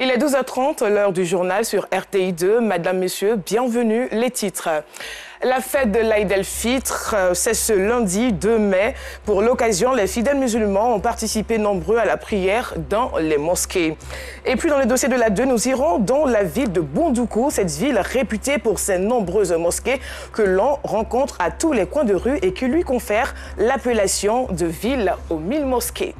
Il est 12h30, l'heure du journal sur RTI 2. Madame, Messieurs, bienvenue. Les titres. La fête de l'Aïd el-Fitr, c'est ce lundi 2 mai. Pour l'occasion, les fidèles musulmans ont participé nombreux à la prière dans les mosquées. Et puis dans le dossier de la 2, nous irons dans la ville de Bondoukou, cette ville réputée pour ses nombreuses mosquées que l'on rencontre à tous les coins de rue et qui lui confère l'appellation de ville aux 1000 mosquées.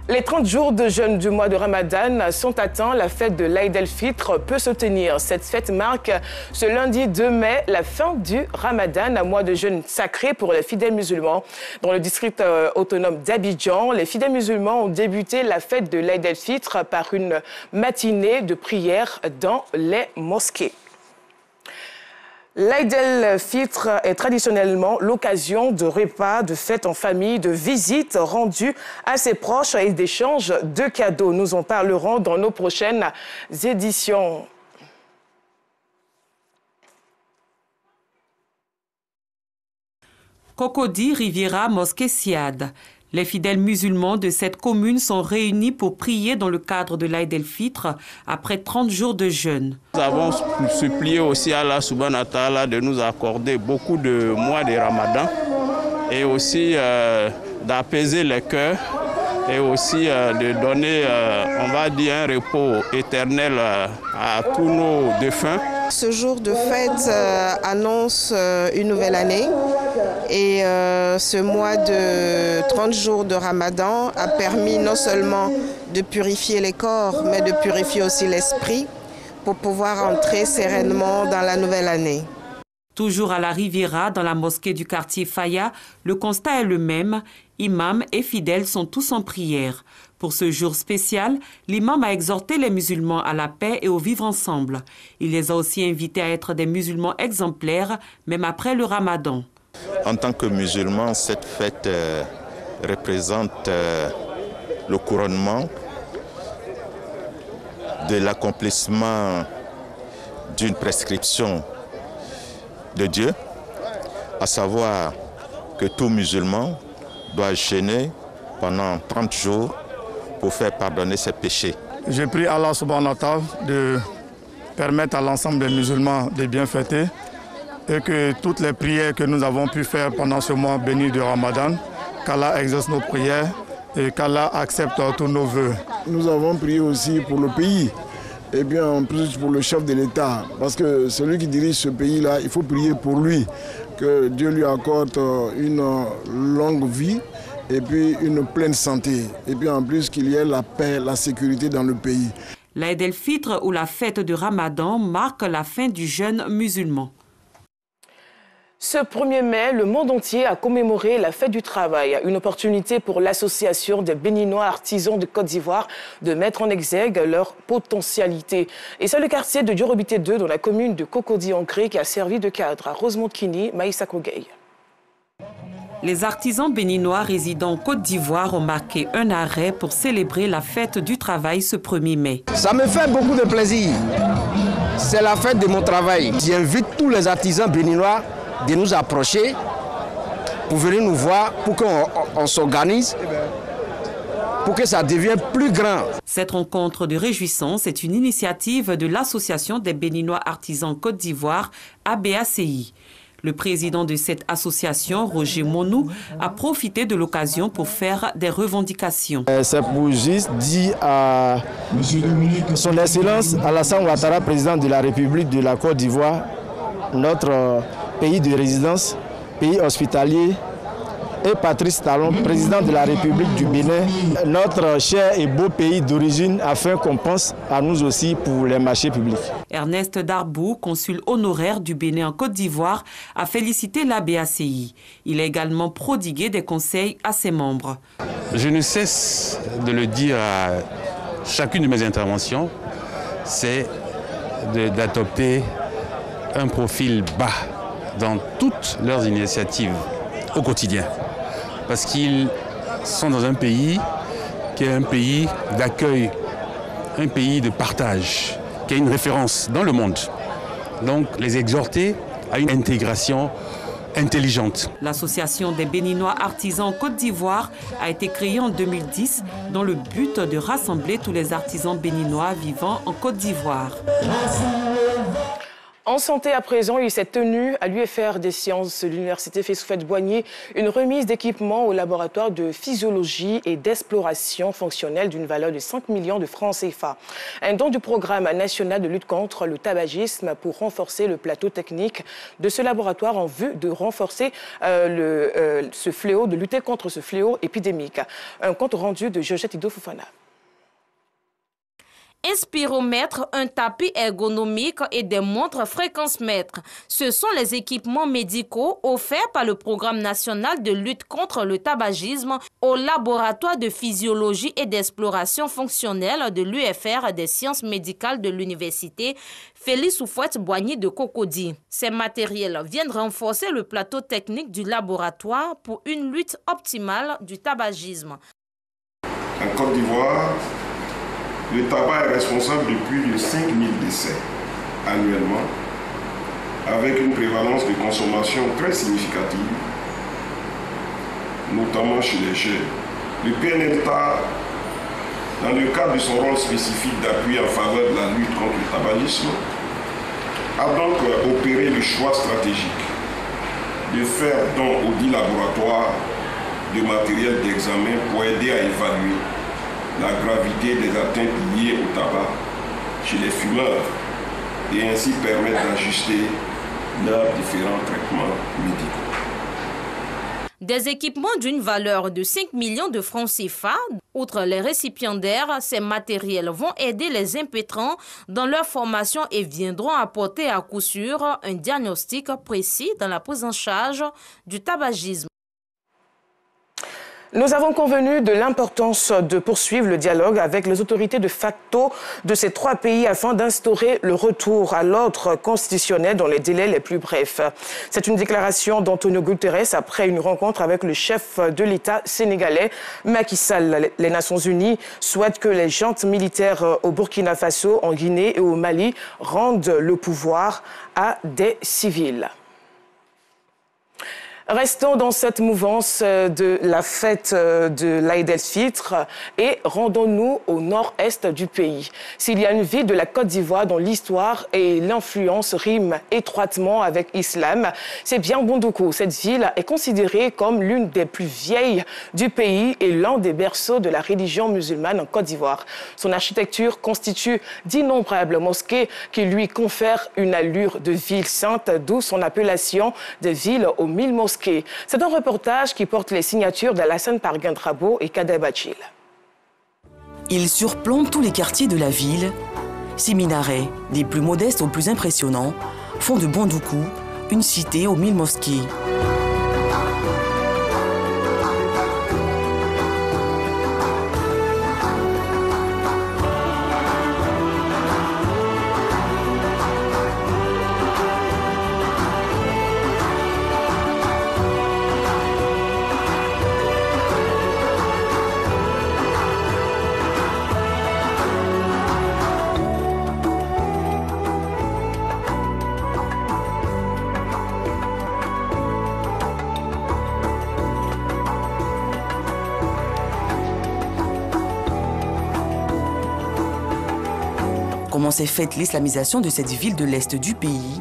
Les 30 jours de jeûne du mois de Ramadan sont atteints. La fête de l'Aïd el-Fitr peut se tenir. Cette fête marque ce lundi 2 mai la fin du Ramadan, un mois de jeûne sacré pour les fidèles musulmans. Dans le district autonome d'Abidjan, les fidèles musulmans ont débuté la fête de l'Aïd el-Fitr par une matinée de prière dans les mosquées. L'Aïd el-Fitr est traditionnellement l'occasion de repas, de fêtes en famille, de visites rendues à ses proches et d'échanges de cadeaux. Nous en parlerons dans nos prochaines éditions. Cocody, Riviera, Mosquée Siad. Les fidèles musulmans de cette commune sont réunis pour prier dans le cadre de l'Aïd el-Fitr après 30 jours de jeûne. Nous avons supplié aussi à Allah subhanahu wa ta'ala de nous accorder beaucoup de mois de Ramadan et aussi d'apaiser les cœurs et aussi de donner, on va dire, un repos éternel à tous nos défunts. Ce jour de fête annonce une nouvelle année et ce mois de 30 jours de Ramadan a permis non seulement de purifier les corps, mais de purifier aussi l'esprit pour pouvoir entrer sereinement dans la nouvelle année. Toujours à la Riviera, dans la mosquée du quartier Faya, le constat est le même. Imams et fidèles sont tous en prière. Pour ce jour spécial, l'imam a exhorté les musulmans à la paix et au vivre ensemble. Il les a aussi invités à être des musulmans exemplaires, même après le Ramadan. En tant que musulman, cette fête représente le couronnement de l'accomplissement d'une prescription de Dieu, à savoir que tout musulman doit jeûner pendant 30 jours pour faire pardonner ses péchés. Je prie Allah subhanahu wa ta'ala de permettre à l'ensemble des musulmans de bien fêter et que toutes les prières que nous avons pu faire pendant ce mois béni de Ramadan, qu'Allah exauce nos prières et qu'Allah accepte tous nos vœux. Nous avons prié aussi pour le pays et bien en plus pour le chef de l'État, parce que celui qui dirige ce pays-là, il faut prier pour lui, que Dieu lui accorde une longue vie et puis une pleine santé, et puis en plus qu'il y ait la paix, la sécurité dans le pays. L'Aïd el-Fitr ou la fête de Ramadan marque la fin du jeûne musulman. Ce 1er mai, le monde entier a commémoré la fête du travail, une opportunité pour l'association des Béninois artisans de Côte d'Ivoire de mettre en exergue leur potentialité. Et c'est le quartier de Diorobité 2 dans la commune de Cocody-Ancré qui a servi de cadre à Rosemont Kini, Maïssa Kogay. Les artisans béninois résidant en Côte d'Ivoire ont marqué un arrêt pour célébrer la fête du travail ce 1er mai. Ça me fait beaucoup de plaisir. C'est la fête de mon travail. J'invite tous les artisans béninois de nous approcher pour venir nous voir, pour qu'on s'organise, pour que ça devienne plus grand. Cette rencontre de réjouissance est une initiative de l'Association des Béninois artisans Côte d'Ivoire, ABACI. Le président de cette association, Roger Monou, a profité de l'occasion pour faire des revendications. C'est pour juste dire à son Excellence Alassane Ouattara, président de la République de la Côte d'Ivoire, notre pays de résidence, pays hospitalier, et Patrice Talon, président de la République du Bénin, notre cher et beau pays d'origine, afin qu'on pense à nous aussi pour les marchés publics. Ernest Darbou, consul honoraire du Bénin en Côte d'Ivoire, a félicité l'ABACI. Il a également prodigué des conseils à ses membres. Je ne cesse de le dire à chacune de mes interventions, c'est d'adopter un profil bas dans toutes leurs initiatives au quotidien. Parce qu'ils sont dans un pays qui est un pays d'accueil, un pays de partage, qui est une référence dans le monde. Donc les exhorter à une intégration intelligente. L'association des Béninois artisans en Côte d'Ivoire a été créée en 2010 dans le but de rassembler tous les artisans béninois vivant en Côte d'Ivoire. En santé à présent, il s'est tenu à l'UFR des sciences de l'Université Félix-Houphouët-Boigny une remise d'équipements au laboratoire de physiologie et d'exploration fonctionnelle d'une valeur de 5 millions de francs CFA. Un don du programme national de lutte contre le tabagisme pour renforcer le plateau technique de ce laboratoire en vue de renforcer ce fléau, de lutter contre ce fléau épidémique. Un compte rendu de Georgette Ido Fofana. Un spiromètre, un tapis ergonomique et des montres fréquence-mètre. Ce sont les équipements médicaux offerts par le Programme national de lutte contre le tabagisme au laboratoire de physiologie et d'exploration fonctionnelle de l'UFR des sciences médicales de l'Université Félix-Houphouët-Boigny de Cocody. Ces matériels viennent renforcer le plateau technique du laboratoire pour une lutte optimale du tabagisme. En Côte d'Ivoire, le tabac est responsable de plus de 5 000 décès annuellement, avec une prévalence de consommation très significative, notamment chez les jeunes. Le PNLTA, dans le cadre de son rôle spécifique d'appui en faveur de la lutte contre le tabagisme, a donc opéré le choix stratégique de faire don aux 10 laboratoires de matériel d'examen pour aider à évaluer la gravité des atteintes liées au tabac chez les fumeurs et ainsi permettre d'ajuster leurs différents traitements médicaux. Des équipements d'une valeur de 5 millions de francs CFA, outre les récipiendaires, ces matériels vont aider les impétrants dans leur formation et viendront apporter à coup sûr un diagnostic précis dans la prise en charge du tabagisme. Nous avons convenu de l'importance de poursuivre le dialogue avec les autorités de facto de ces 3 pays afin d'instaurer le retour à l'ordre constitutionnel dans les délais les plus brefs. C'est une déclaration d'Antonio Guterres après une rencontre avec le chef de l'État sénégalais, Macky Sall. Les Nations Unies souhaitent que les juntes militaires au Burkina Faso, en Guinée et au Mali rendent le pouvoir à des civils. Restons dans cette mouvance de la fête de l'Aïd el-Fitr et rendons-nous au nord-est du pays. S'il y a une ville de la Côte d'Ivoire dont l'histoire et l'influence riment étroitement avec l'islam, c'est bien Bondoukou. Cette ville est considérée comme l'une des plus vieilles du pays et l'un des berceaux de la religion musulmane en Côte d'Ivoire. Son architecture constitue d'innombrables mosquées qui lui confèrent une allure de ville sainte, d'où son appellation de ville aux 1000 mosquées. C'est un reportage qui porte les signatures d'Alassane Parguin-Drabo et Kader Bachil. Il surplombe tous les quartiers de la ville. Ces minarets, des plus modestes aux plus impressionnants, font de Bondoukou une cité aux 1000 mosquées. Comment s'est faite l'islamisation de cette ville de l'Est du pays?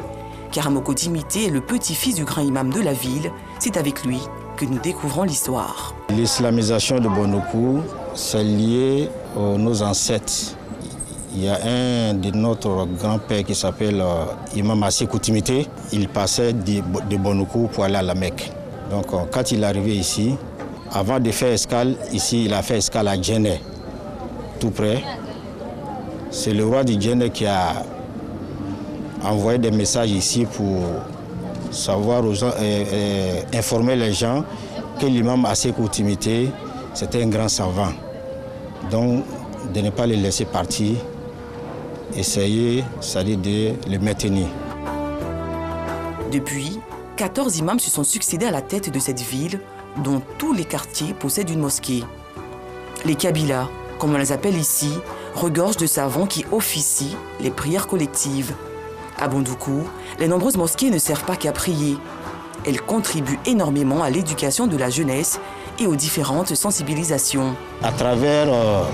Karamoko Timité est le petit-fils du grand imam de la ville. C'est avec lui que nous découvrons l'histoire. L'islamisation de Bondoukou, c'est lié à nos ancêtres. Il y a un de notre grand-père qui s'appelle Imam Assekou Timité. Il passait de Bondoukou pour aller à la Mecque. Donc quand il est arrivé ici, avant de faire escale, ici il a fait escale à Djenné, tout près. C'est le roi du Djenné qui a envoyé des messages ici pour savoir aux gens, informer les gens que l'imam Assekou Timité, c'était un grand savant. Donc de ne pas le laisser partir, essayer, c'est-à-dire de le maintenir. Depuis, 14 imams se sont succédés à la tête de cette ville, dont tous les quartiers possèdent une mosquée. Les Kabylas, comme on les appelle ici, regorgent de savants qui officient les prières collectives. À Bondoukou, les nombreuses mosquées ne servent pas qu'à prier. Elle contribue énormément à l'éducation de la jeunesse et aux différentes sensibilisations. À travers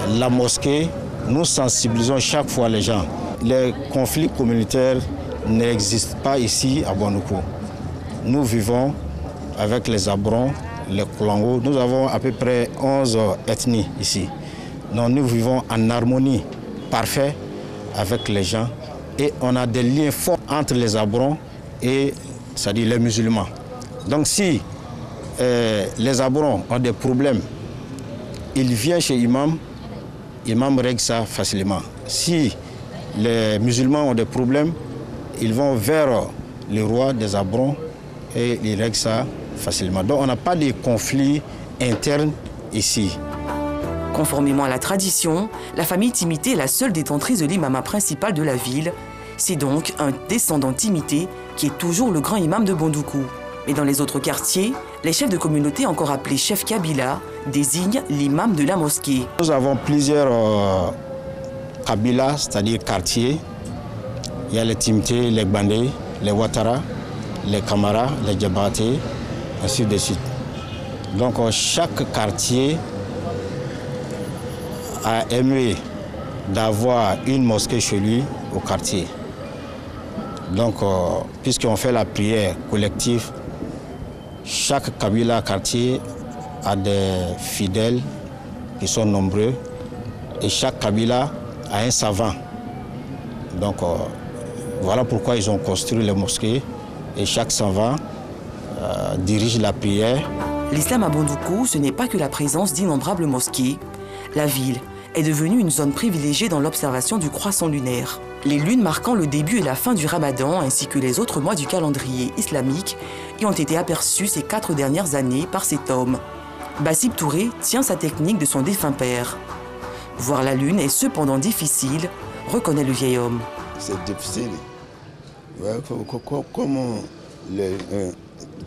la mosquée, nous sensibilisons chaque fois les gens. Les conflits communautaires n'existent pas ici à Bondoukou. Nous vivons avec les Abrons, les Koulango. Nous avons à peu près 11 ethnies ici. Donc nous vivons en harmonie parfaite avec les gens et on a des liens forts entre les Abrons et c'est-à-dire les musulmans. Donc si les Abrons ont des problèmes, ils viennent chez l'imam, l'imam règle ça facilement. Si les musulmans ont des problèmes, ils vont vers le roi des Abrons et ils règlent ça facilement. Donc on n'a pas de conflits internes ici. Conformément à la tradition, la famille Timité est la seule détentrice de l'imama principal de la ville. C'est donc un descendant Timité qui est toujours le grand imam de Bondoukou. Mais dans les autres quartiers, les chefs de communauté, encore appelés chefs Kabila, désignent l'imam de la mosquée. Nous avons plusieurs Kabila, c'est-à-dire quartiers. Il y a les Timité, les Gbandé, les Ouattara, les Kamara, les Djabaté, ainsi de suite. Donc chaque quartier a aimé d'avoir une mosquée chez lui au quartier. Donc, puisqu'on fait la prière collective, chaque Kabila quartier a des fidèles qui sont nombreux et chaque Kabila a un savant. Donc, voilà pourquoi ils ont construit les mosquées et chaque savant dirige la prière. L'islam à Bondoukou, ce n'est pas que la présence d'innombrables mosquées. La ville est devenue une zone privilégiée dans l'observation du croissant lunaire. Les lunes marquant le début et la fin du Ramadan, ainsi que les autres mois du calendrier islamique, y ont été aperçus ces 4 dernières années par cet homme. Bassib Touré tient sa technique de son défunt père. Voir la lune est cependant difficile, reconnaît le vieil homme. C'est difficile. Comment le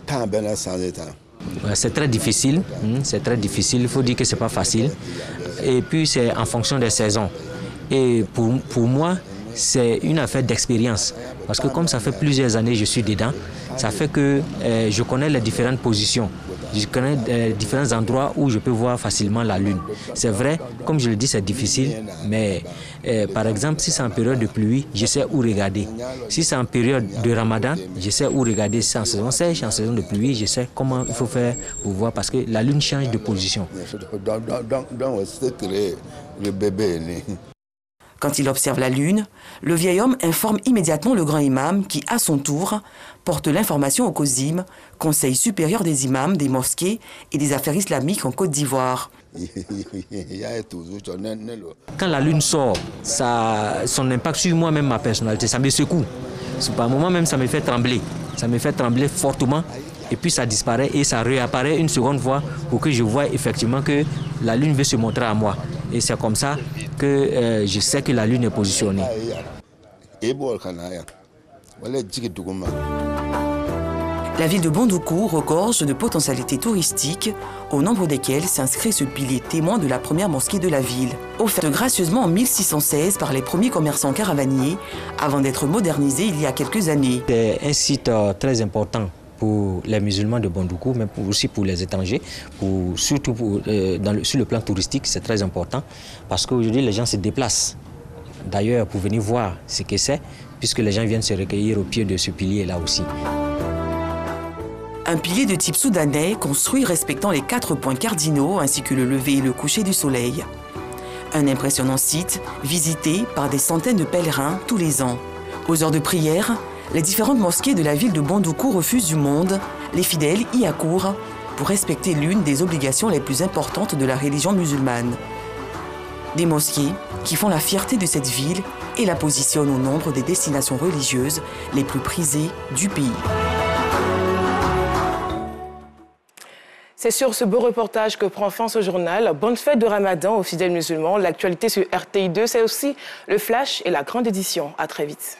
temps bien sans état. C'est très difficile, il faut dire que c'est pas facile. Et puis c'est en fonction des saisons. Et pour moi, c'est une affaire d'expérience. Parce que comme ça fait plusieurs années que je suis dedans, ça fait que je connais les différentes positions. Je connais différents endroits où je peux voir facilement la lune. C'est vrai, comme je le dis, c'est difficile, mais par exemple, si c'est en période de pluie, je sais où regarder. Si c'est en période de Ramadan, je sais où regarder. Si c'est en saison sèche, en saison de pluie, je sais comment il faut faire pour voir parce que la lune change de position. Le bébé est né. Quand il observe la lune, le vieil homme informe immédiatement le grand imam qui, à son tour, porte l'information au COSIM, Conseil supérieur des imams, des mosquées et des affaires islamiques en Côte d'Ivoire. Quand la lune sort, son impact sur moi-même, ma personnalité, ça me secoue. Par moment même, ça me fait trembler. Ça me fait trembler fortement. Et puis ça disparaît et ça réapparaît une seconde fois pour que je voie effectivement que la lune veut se montrer à moi. Et c'est comme ça que je sais que la lune est positionnée. La ville de Bondoukou regorge de potentialités touristiques, au nombre desquelles s'inscrit ce pilier témoin de la première mosquée de la ville, offerte gracieusement en 1616 par les premiers commerçants caravaniers, avant d'être modernisée il y a quelques années. C'est un site très important pour les musulmans de Bondoukou, mais aussi pour les étrangers, surtout sur le plan touristique, c'est très important, parce qu'aujourd'hui les gens se déplacent, d'ailleurs pour venir voir ce que c'est, puisque les gens viennent se recueillir au pied de ce pilier-là aussi. Un pilier de type soudanais, construit respectant les 4 points cardinaux, ainsi que le lever et le coucher du soleil. Un impressionnant site, visité par des centaines de pèlerins tous les ans. Aux heures de prière, les différentes mosquées de la ville de Bondoukou refusent du monde. Les fidèles y accourent pour respecter l'une des obligations les plus importantes de la religion musulmane. Des mosquées qui font la fierté de cette ville et la positionnent au nombre des destinations religieuses les plus prisées du pays. C'est sur ce beau reportage que prend fin ce journal. Bonne fête de Ramadan aux fidèles musulmans. L'actualité sur RTI2, c'est aussi le Flash et la grande édition. À très vite.